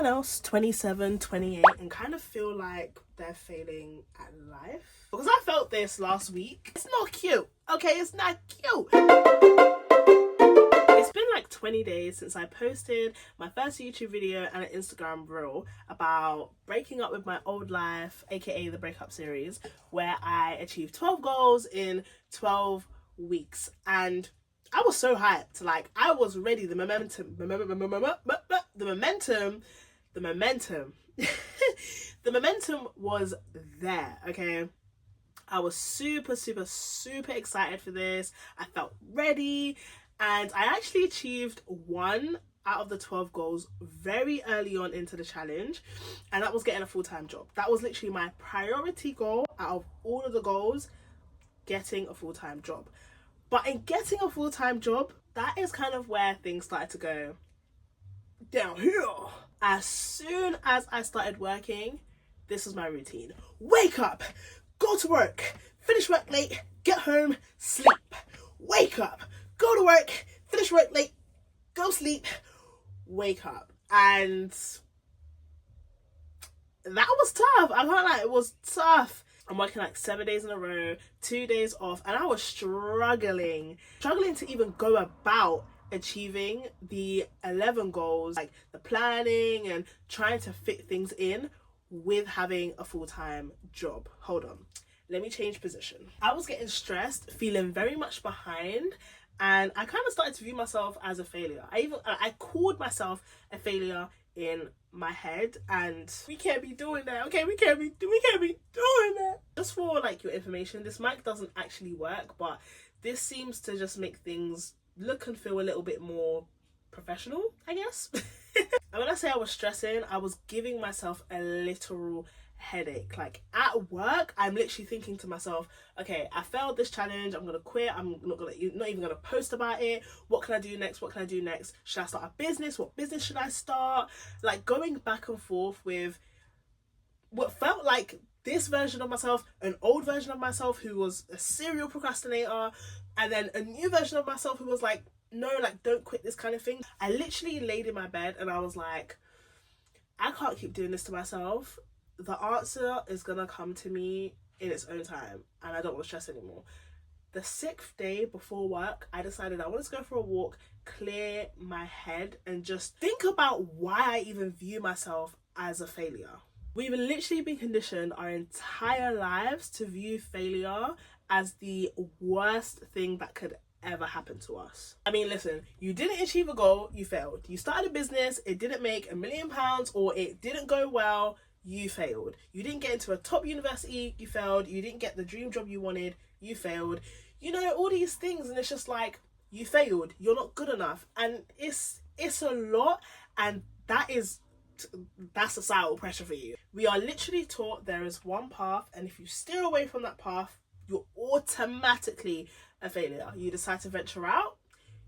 anyone else 27, 28 and kind of feel like they're failing at life? Because I felt this last week. It's not cute, okay? It's not cute. It's been like 20 days since I posted my first YouTube video and an Instagram reel about breaking up with my old life, aka the breakup series, where I achieved 12 goals in 12 weeks. And I was so hyped, like I was ready. The momentum was there, okay? I was super excited for this. I felt ready, and I actually achieved one out of the 12 goals very early on into the challenge, and that was getting a full-time job. That was literally my priority goal out of all of the goals, getting a full-time job. But in getting a full-time job, that is kind of where things started to go downhill. As soon as I started working, this was my routine. Wake up, go to work, finish work late, get home, sleep. Wake up, go to work, finish work late, go sleep, wake up. And that was tough. I can't lie, it was tough. I'm working like 7 days in a row, 2 days off, and I was struggling to even go about achieving the 11 goals, like the planning and trying to fit things in with having a full-time job. Hold on, let me change position. I was getting stressed, feeling very much behind, and I kind of started to view myself as a failure. I called myself a failure in my head, and we can't be doing that, okay? We can't be doing that. Just for like your information, this mic doesn't actually work, but this seems to just make things look and feel a little bit more professional, I guess. And when I say I was stressing, I was giving myself a literal headache. Like at work, I'm literally thinking to myself, okay, I failed this challenge, I'm gonna quit, I'm not even gonna post about it. What can I do next? Should I start a business? What business should I start? Like going back and forth with what felt like this version of myself, an old version of myself who was a serial procrastinator, and then a new version of myself who was like, no, like don't quit this kind of thing. I literally laid in my bed and I was like, I can't keep doing this to myself. The answer is gonna come to me in its own time, and I don't want to stress anymore. The 6th day before work, I decided I wanted to go for a walk, clear my head, and just think about why I even view myself as a failure. We've literally been conditioned our entire lives to view failure as the worst thing that could ever happen to us. I mean, listen, you didn't achieve a goal, you failed. You started a business, it didn't make £1 million, or it didn't go well, you failed. You didn't get into a top university, you failed. You didn't get the dream job you wanted, you failed. You know, all these things, and it's just like, you failed, you're not good enough. And it's a lot, and that's societal pressure for you. We are literally taught there is one path, and if you steer away from that path, you're automatically a failure. You decide to venture out,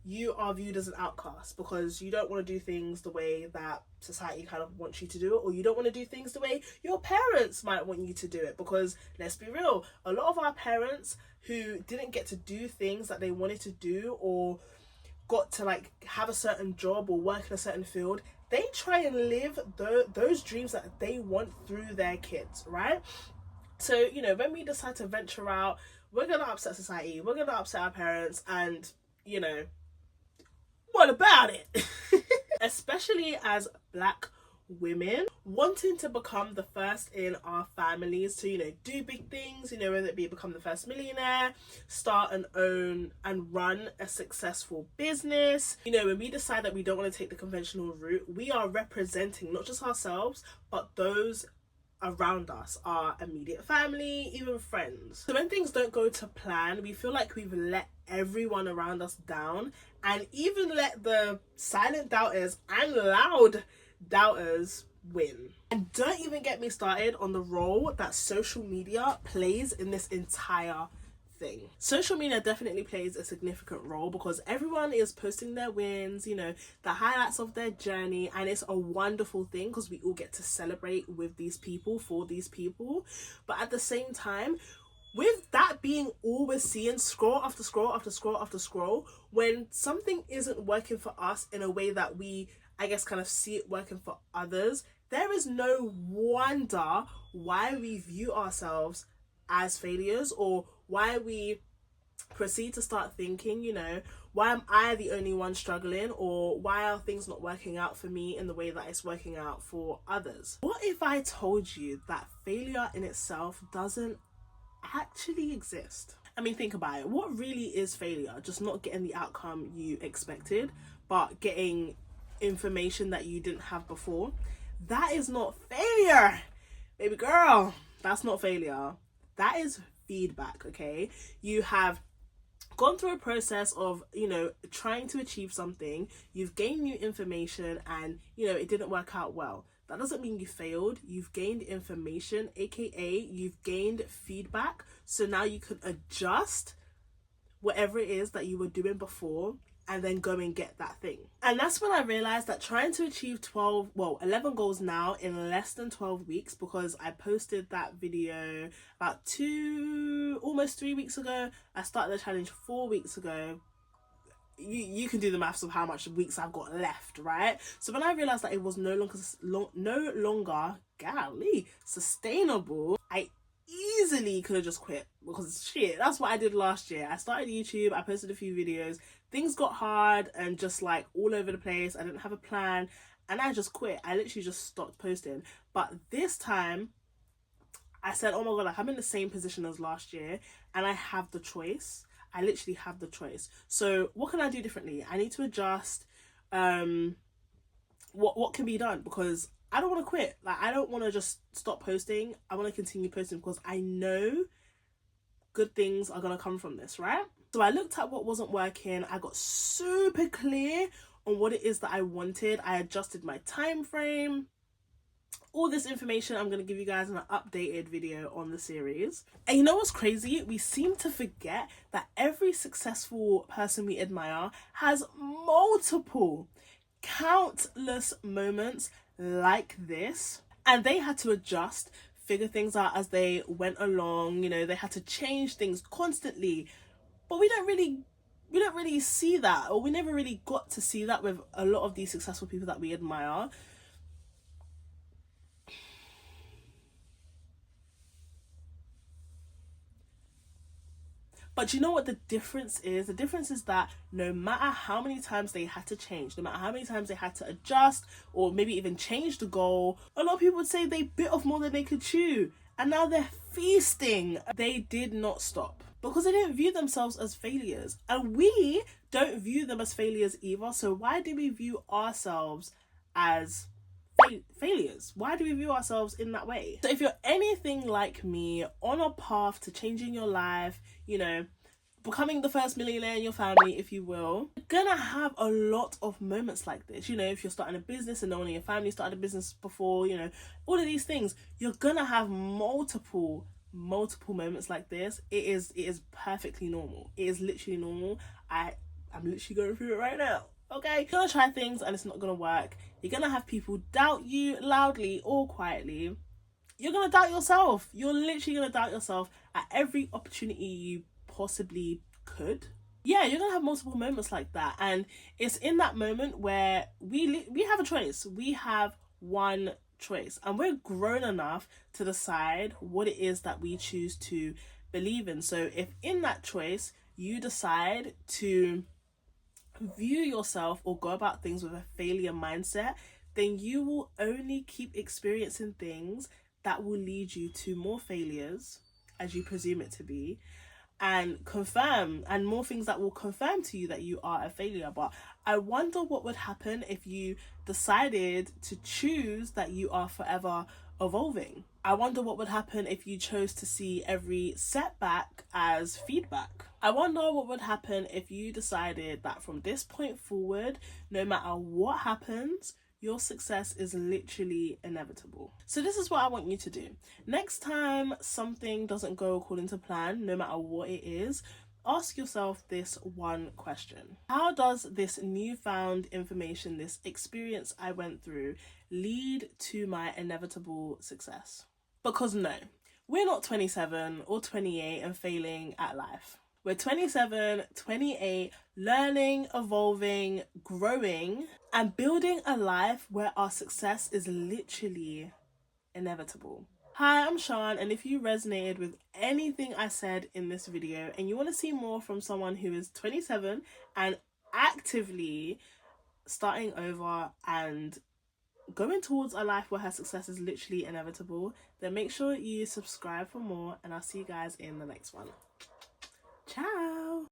you are viewed as an outcast because you don't want to do things the way that society kind of wants you to do it, or you don't want to do things the way your parents might want you to do it. Because let's be real, a lot of our parents who didn't get to do things that they wanted to do, or got to like have a certain job or work in a certain field, they try and live those dreams that they want through their kids, right? So, you know, when we decide to venture out, we're gonna upset society, we're gonna upset our parents, and you know, what about it? Especially as Black women, wanting to become the first in our families to, you know, do big things, you know, whether it be become the first millionaire, start and own and run a successful business. You know, when we decide that we don't want to take the conventional route, we are representing not just ourselves, but those around us, our immediate family, even friends. So when things don't go to plan, we feel like we've let everyone around us down, and even let the silent doubters and loud doubters win. And don't even get me started on the role that social media plays in this entire thing. Social media definitely plays a significant role because everyone is posting their wins, you know, the highlights of their journey, and it's a wonderful thing because we all get to celebrate with these people, for these people. But at the same time, with that being all we're seeing, scroll after scroll after scroll after scroll, when something isn't working for us in a way that we I guess, kind of see it working for others, there is no wonder why we view ourselves as failures, or why we proceed to start thinking, you know, why am I the only one struggling, or why are things not working out for me in the way that it's working out for others? What if I told you that failure in itself doesn't actually exist? I mean, think about it. What really is failure? Just not getting the outcome you expected, but getting information that you didn't have before. That is not failure, baby girl. That's not failure. That is feedback, okay? You have gone through a process of, you know, trying to achieve something. You've gained new information and, you know, it didn't work out well. That doesn't mean you failed. You've gained information, aka you've gained feedback. So now you can adjust whatever it is that you were doing before and then go and get that thing. And that's when I realized that trying to achieve 11 goals now in less than 12 weeks, because I posted that video about almost 3 weeks ago. I started the challenge 4 weeks ago. You can do the maths of how much weeks I've got left, right? So when I realized that it was no longer sustainable, I easily could have just quit, because shit, that's what I did last year. I started YouTube, I posted a few videos, things got hard and just like all over the place. I didn't have a plan and I just quit. I literally just stopped posting. But this time I said, oh my god, like, I'm in the same position as last year and I have the choice. I literally have the choice. So what can I do differently? I need to adjust what can be done, because I don't want to quit. Like, I don't want to just stop posting. I want to continue posting because I know good things are going to come from this, right? So I looked at what wasn't working. I got super clear on what it is that I wanted. I adjusted my time frame. All this information I'm going to give you guys in an updated video on the series. And you know what's crazy? We seem to forget that every successful person we admire has countless moments like this, and they had to adjust, figure things out as they went along. You know, they had to change things constantly, but we don't really see that, or we never really got to see that with a lot of these successful people that we admire. But you know what the difference is? The difference is that no matter how many times they had to change, no matter how many times they had to adjust, or maybe even change the goal, a lot of people would say they bit off more than they could chew. And now they're feasting. They did not stop, because they didn't view themselves as failures. And we don't view them as failures either. So why do we view ourselves as failures? Why do we view ourselves in that way? So if you're anything like me, on a path to changing your life, you know, becoming the first millionaire in your family, if you will, you're gonna have a lot of moments like this. You know, if you're starting a business and no one in your family started a business before, you know, all of these things, you're gonna have multiple moments like this. It is perfectly normal. It is literally normal. I'm literally going through it right now. Okay, you're gonna try things and it's not gonna work. You're gonna have people doubt you loudly or quietly. You're gonna doubt yourself. You're literally gonna doubt yourself at every opportunity you possibly could. Yeah, you're gonna have multiple moments like that, and it's in that moment where we have a choice. We have one choice, and we're grown enough to decide what it is that we choose to believe in. So if in that choice you decide to view yourself or go about things with a failure mindset, then you will only keep experiencing things that will lead you to more failures, as you presume it to be, and more things that will confirm to you that you are a failure. But I wonder what would happen if you decided to choose that you are forever evolving. I wonder what would happen if you chose to see every setback as feedback. I wonder what would happen if you decided that from this point forward, no matter what happens, your success is literally inevitable. So this is what I want you to do. Next time something doesn't go according to plan, no matter what it is, ask yourself this one question. How does this newfound information, this experience I went through, lead to my inevitable success? Because no, we're not 27 or 28 and failing at life. We're 27, 28, learning, evolving, growing, and building a life where our success is literally inevitable. Hi, I'm Sean, and if you resonated with anything I said in this video and you want to see more from someone who is 27 and actively starting over and going towards a life where her success is literally inevitable, then make sure you subscribe for more, and I'll see you guys in the next one. Ciao!